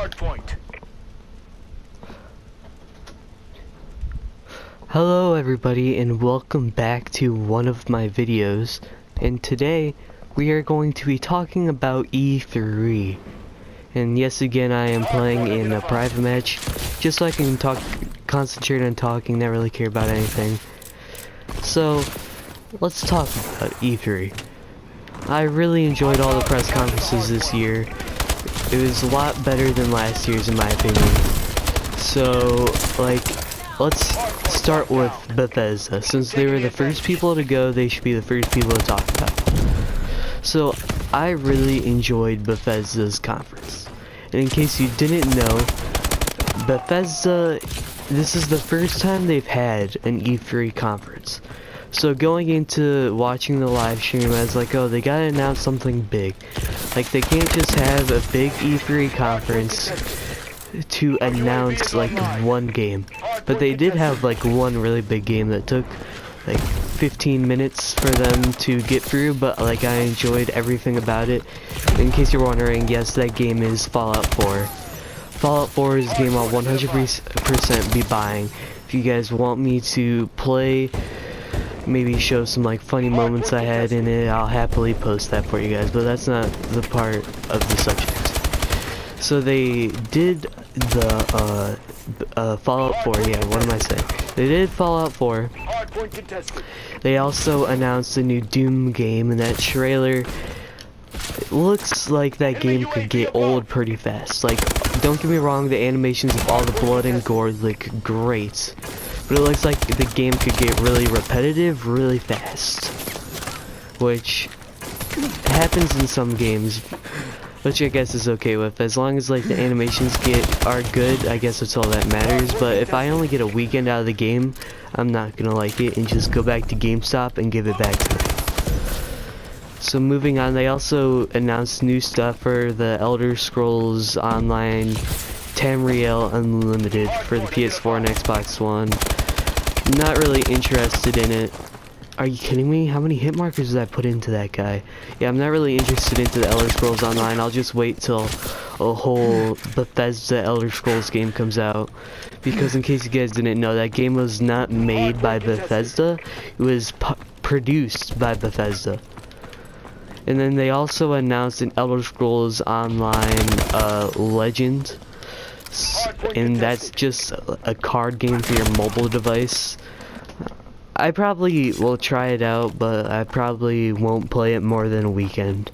Hardpoint. Hello everybody and welcome back to one of my videos, and today we are going to be talking about E3. And yes, again, I am playing in a private match just so I can concentrate on talking, not really care about anything. So let's talk about E3. I really enjoyed all the press conferences this year. It was a lot better than last year's in my opinion. So let's start with Bethesda. Since they were the first people to go, they should be the first people to talk about. So I really enjoyed Bethesda's conference. And in case you didn't know, Bethesda, this is the first time they've had an E3 conference. So going into watching the live stream, I was like, oh, they gotta announce something big. Like, they can't just have a big E3 conference to announce like one game. But they did have like one really big game that took like 15 minutes for them to get through, but like I enjoyed everything about it. In case you're wondering, yes, that game is Fallout 4. Fallout 4 is a game I'll 100% be buying. If you guys want me to play, maybe show some like funny moments I had in it, I'll happily post that for you guys, but that's not the part of the subject. So they did the Fallout 4, yeah, what am I saying? They did Fallout 4. They also announced a new Doom game, and that trailer, it looks like that game could get old pretty fast. Like, don't get me wrong, the animations of all the blood and gore look great, but it looks like the game could get really repetitive really fast, which happens in some games, which I guess is okay with, as long as like the animations are good. I guess that's all that matters. But if I only get a weekend out of the game, I'm not gonna like it and just go back to GameStop and give it back to them. So moving on, they also announced new stuff for the Elder Scrolls Online Tamriel Unlimited for the PS4 and Xbox One. Not really interested in it. Are you kidding me? How many hit markers did I put into that guy? Yeah, I'm not really interested into the Elder Scrolls Online. I'll just wait till a whole Bethesda Elder Scrolls game comes out. Because in case you guys didn't know, that game was not made by Bethesda. It was produced by Bethesda. And then they also announced an Elder Scrolls Online Legend. And that's just a card game for your mobile device. I probably will try it out, but I probably won't play it more than a weekend.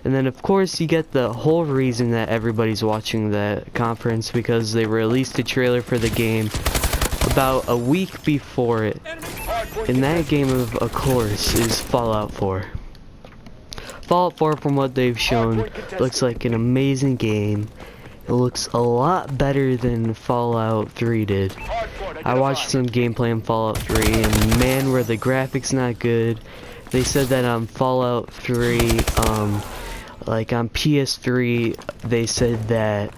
And then of course you get the whole reason that everybody's watching that conference, because they released a trailer for the game about a week before it. And that game of course is Fallout 4. Fallout 4, from what they've shown, looks like an amazing game. It looks a lot better than Fallout 3 did. I watched some gameplay in Fallout 3, and man, were the graphics not good. They said that on Fallout 3, like on PS3, they said that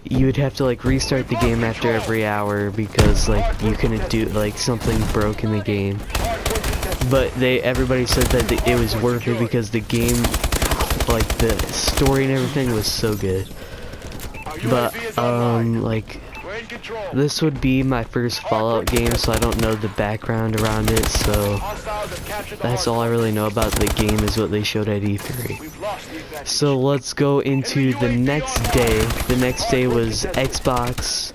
you would have to like restart the game after every hour because like you couldn't do, like something broke in the game. But everybody said that it was worth it because the game, like the story and everything was so good. But like, this would be my first Fallout game, so I don't know the background around it, so that's all I really know about the game is what they showed at E3. So let's go into the next day. The next day was Xbox,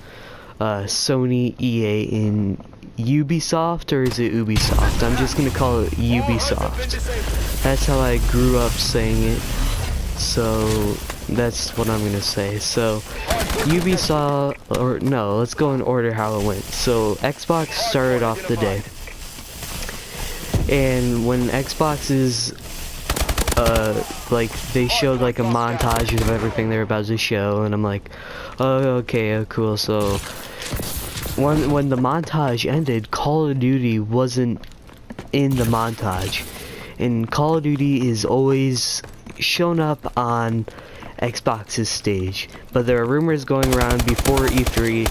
Sony, EA, and Ubisoft, or is it Ubisoft? I'm just gonna call it Ubisoft. That's how I grew up saying it, so that's what I'm gonna say. So Ubisoft, or no, let's go in order how it went. So Xbox started off the day, and when Xbox is like, they showed like a montage of everything they were about to show, and I'm like, oh, okay, cool. So when the montage ended, Call of Duty wasn't in the montage, and Call of Duty is always shown up on Xbox's stage. But there are rumors going around before E3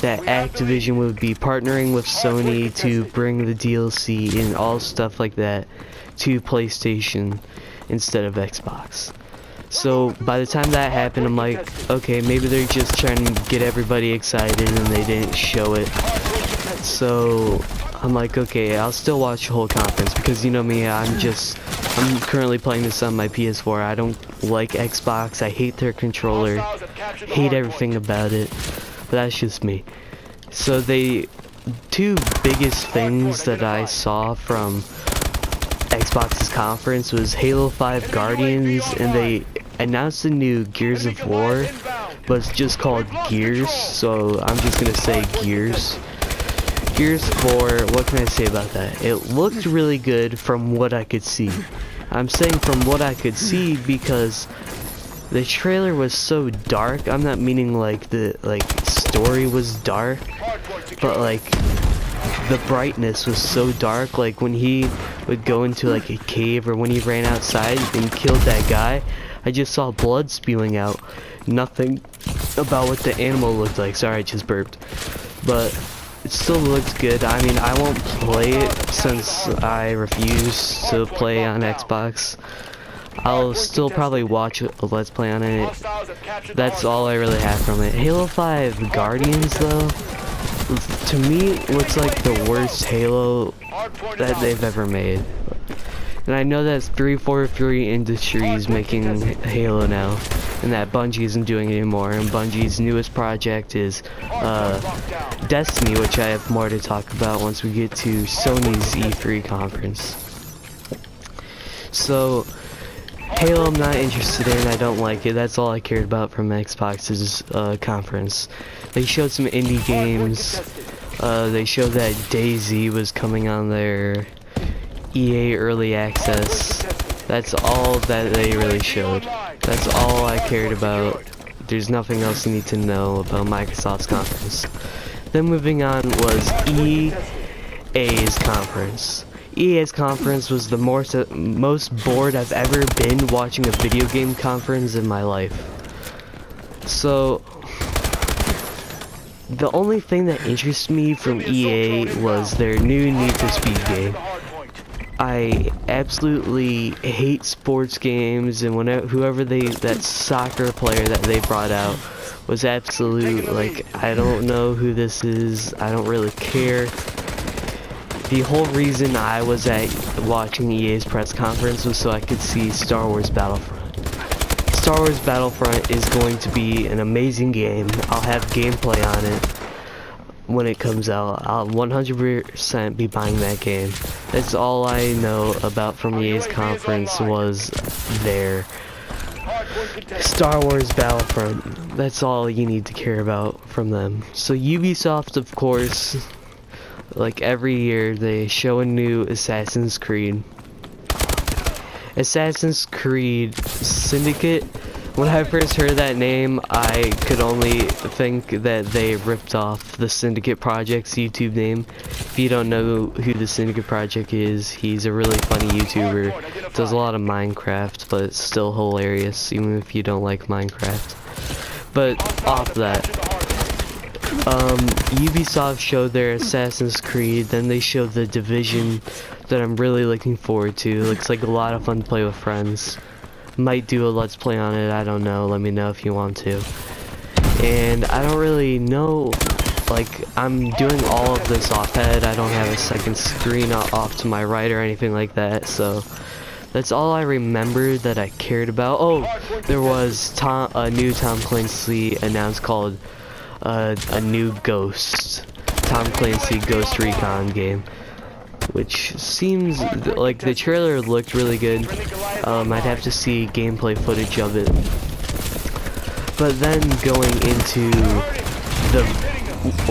that Activision would be partnering with Sony to bring the DLC and all stuff like that to PlayStation instead of Xbox. So by the time that happened, I'm like, okay, maybe they're just trying to get everybody excited and they didn't show it. So I'm like, okay, I'll still watch the whole conference because you know me, I'm currently playing this on my PS4. I don't like Xbox. I hate their controller. Hate everything about it. But that's just me. So the two biggest things that I saw from Xbox's conference was Halo 5 Guardians, and they announced a new Gears of War, but it's just called Gears, so I'm just gonna say Gears. Gears 4, what can I say about that? It looked really good from what I could see. I'm saying from what I could see because the trailer was so dark. I'm not meaning like the story was dark, but like the brightness was so dark. Like when he would go into like a cave or when he ran outside and killed that guy, I just saw blood spewing out. Nothing about what the animal looked like. Sorry, I just burped. But it still looked good. I mean, I won't play it since I refuse to play on Xbox. I'll still probably watch a Let's Play on it. That's all I really have from it. Halo 5 Guardians, though, to me, looks like the worst Halo that they've ever made. And I know that's 343 Industries making Halo now, and that Bungie isn't doing it anymore, and Bungie's newest project is Destiny, which I have more to talk about once we get to Sony's E3 conference. So, Halo I'm not interested in, I don't like it. That's all I cared about from Xbox's conference. They showed some indie games. They showed that DayZ was coming on their EA Early Access. That's all that they really showed. That's all I cared about. There's nothing else you need to know about Microsoft's conference. Then moving on was EA's conference. EA's conference was the most bored I've ever been watching a video game conference in my life. So, the only thing that interests me from EA was their new Need for Speed game. I absolutely hate sports games, and whoever that soccer player that they brought out was absolute, like, I don't know who this is, I don't really care. The whole reason I was watching EA's press conference was so I could see Star Wars Battlefront. Star Wars Battlefront is going to be an amazing game. I'll have gameplay on it when it comes out. I'll 100% be buying that game. That's all I know about from EA's conference was their Star Wars Battlefront. That's all you need to care about from them. So Ubisoft, of course, like every year, they show a new Assassin's Creed. Assassin's Creed Syndicate. When I first heard that name, I could only think that they ripped off the Syndicate Project's YouTube name. If you don't know who the Syndicate Project is, he's a really funny YouTuber. Does a lot of Minecraft, but it's still hilarious, even if you don't like Minecraft. But off that, Ubisoft showed their Assassin's Creed, then they showed the Division that I'm really looking forward to. It looks like a lot of fun to play with friends. Might do a Let's Play on it, I don't know, let me know if you want to. And I don't really know, like, I'm doing all of this offhead. I don't have a second screen off to my right or anything like that, so that's all I remember that I cared about. Oh, there was a new Tom Clancy announced called a new Ghost. Tom Clancy Ghost Recon game. Which seems like the trailer looked really good. I'd have to see gameplay footage of it. But then going into the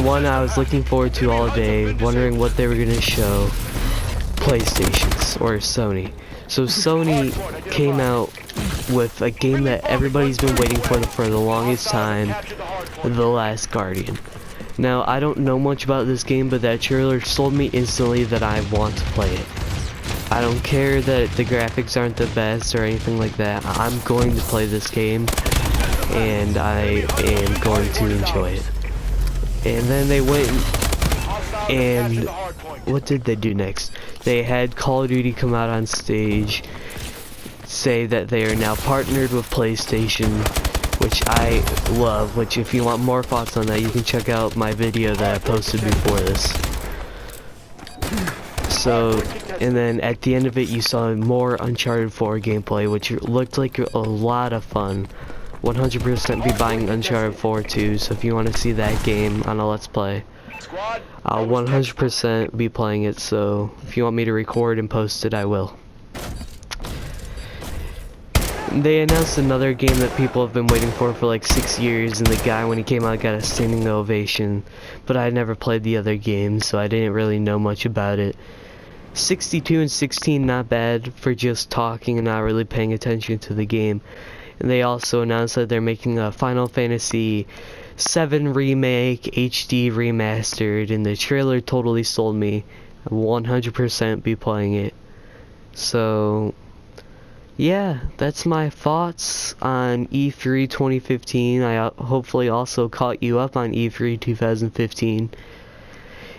one I was looking forward to all day, wondering what they were going to show, PlayStation's or Sony. So Sony came out with a game that everybody's been waiting for the longest time, The Last Guardian. Now, I don't know much about this game, but that trailer sold me instantly that I want to play it. I don't care that the graphics aren't the best or anything like that. I'm going to play this game, and I am going to enjoy it. And then they went and what did they do next? They had Call of Duty come out on stage, say that they are now partnered with PlayStation, which I love. Which, if you want more thoughts on that, you can check out my video that I posted before this. So, and then at the end of it, you saw more Uncharted 4 gameplay, which looked like a lot of fun. 100% be buying Uncharted 4 too, so if you want to see that game on a Let's Play, I'll 100% be playing it, so if you want me to record and post it, I will. They announced another game that people have been waiting for like 6 years, and the guy, when he came out, got a standing ovation, but I never played the other game, so I didn't really know much about it. 62 and 16, not bad for just talking and not really paying attention to the game. And they also announced that they're making a Final Fantasy VII Remake HD Remastered, and the trailer totally sold me. 100% be playing it. So, yeah, that's my thoughts on E3 2015. I hopefully also caught you up on E3 2015.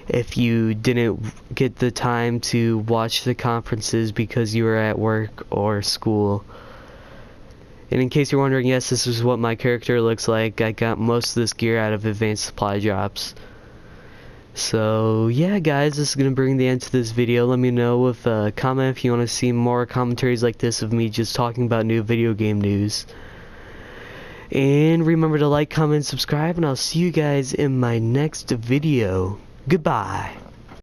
If you didn't get the time to watch the conferences because you were at work or school. And in case you're wondering, yes, this is what my character looks like. I got most of this gear out of advanced supply drops. So yeah, guys, this is gonna bring the end to this video. Let me know with a comment if you want to see more commentaries like this of me just talking about new video game news. And remember to like, comment, subscribe, and I'll see you guys in my next video. Goodbye.